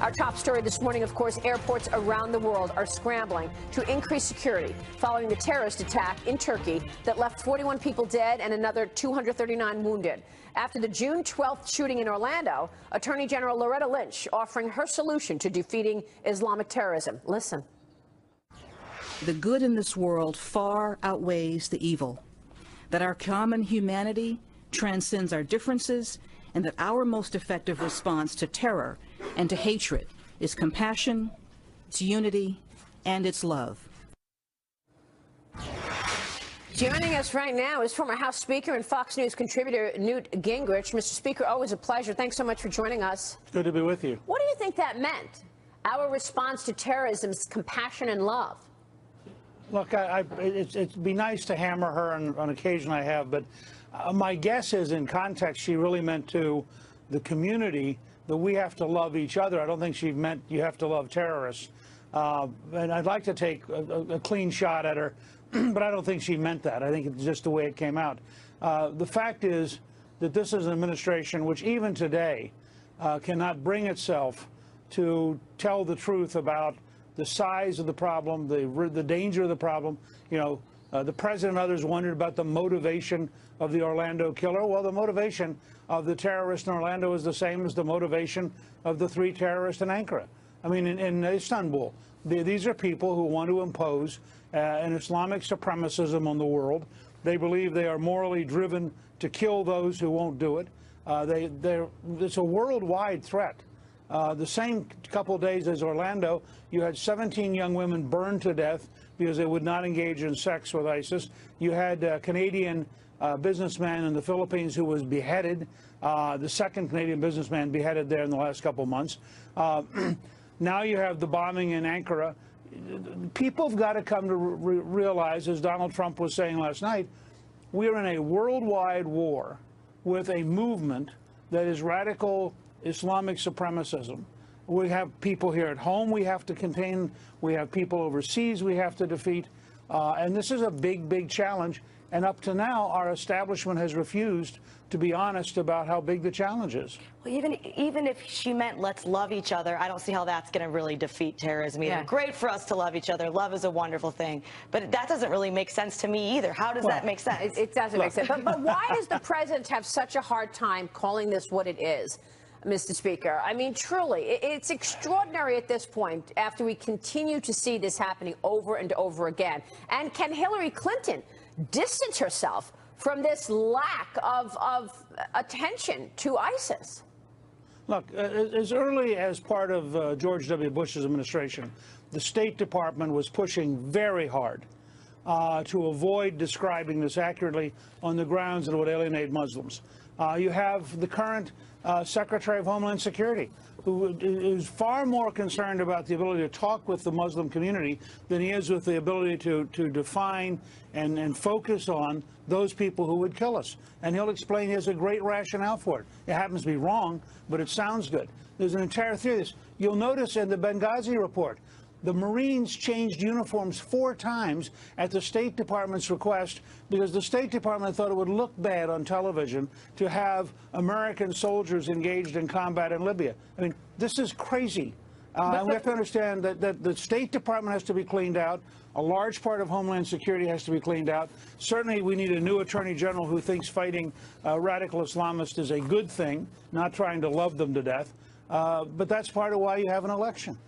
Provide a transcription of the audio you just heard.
Our top story this morning, of course, airports around the world are scrambling to increase security following the terrorist attack in Turkey that left 41 people dead and another 239 wounded. After the June 12th shooting in Orlando, Attorney General Loretta Lynch offering her solution to defeating Islamic terrorism. Listen. The good in this world far outweighs the evil, that our common humanity transcends our differences, and that our most effective response to terror and to hatred is compassion, it's unity, and it's love. Joining us right now is former House Speaker and Fox News contributor Newt Gingrich. Mr. Speaker, always a pleasure. Thanks so much for joining us. It's good to be with you. What do you think that meant? Our response to terrorism is compassion and love. Look, it'd be nice to hammer her on occasion. I have, but my guess is in context she really meant to the community that we have to love each other. I don't think she meant you have to love terrorists. And I'd like to take a clean shot at her, but I don't think she meant that. I think it's just the way it came out. The fact is that this is an administration which even today cannot bring itself to tell the truth about the size of the problem, the danger of the problem. You know, the president and others wondered about the motivation of the Orlando killer. Well, the motivation of the terrorist in Orlando is the same as the motivation of the 3 terrorists in Ankara. I mean, in Istanbul. These are people who want to impose an Islamic supremacism on the world. They believe they are morally driven to kill those who won't do it. It's a worldwide threat. The same couple of days as Orlando, you had 17 young women burned to death because they would not engage in sex with ISIS. You had a Canadian businessman in the Philippines who was beheaded, the second Canadian businessman beheaded there in the last couple of months. Now you have the bombing in Ankara. People have got to come to realize, as Donald Trump was saying last night, we're in a worldwide war with a movement that is radical Islamic supremacism. We have people here at home we have to contain. We have people overseas we have to defeat. And this is a big, big challenge. And up to now, our establishment has refused to be honest about how big the challenge is. Well, even if she meant let's love each other, I don't see how that's going to really defeat terrorism either. Yeah. Great for us to love each other. Love is a wonderful thing. But that doesn't really make sense to me either. How does that make sense? It doesn't make sense. But why does the president have such a hard time calling this what it is, Mr. Speaker? I mean, truly, it's extraordinary at this point after we continue to see this happening over and over again. And can Hillary Clinton distance herself from this lack of attention to ISIS? Look, as early as part of George W. Bush's administration, the State Department was pushing very hard to avoid describing this accurately on the grounds that it would alienate Muslims. You have the current Secretary of Homeland Security, who is far more concerned about the ability to talk with the Muslim community than he is with the ability to define and focus on those people who would kill us. And he'll explain he has a great rationale for it. It happens to be wrong, but it sounds good. There's an entire theory of this. You'll notice in the Benghazi report, the Marines changed uniforms 4 times at the State Department's request because the State Department thought it would look bad on television to have American soldiers engaged in combat in Libya. I mean, this is crazy. And we have to understand that the State Department has to be cleaned out. A large part of Homeland Security has to be cleaned out. Certainly, we need a new Attorney General who thinks fighting radical Islamists is a good thing, not trying to love them to death. But that's part of why you have an election.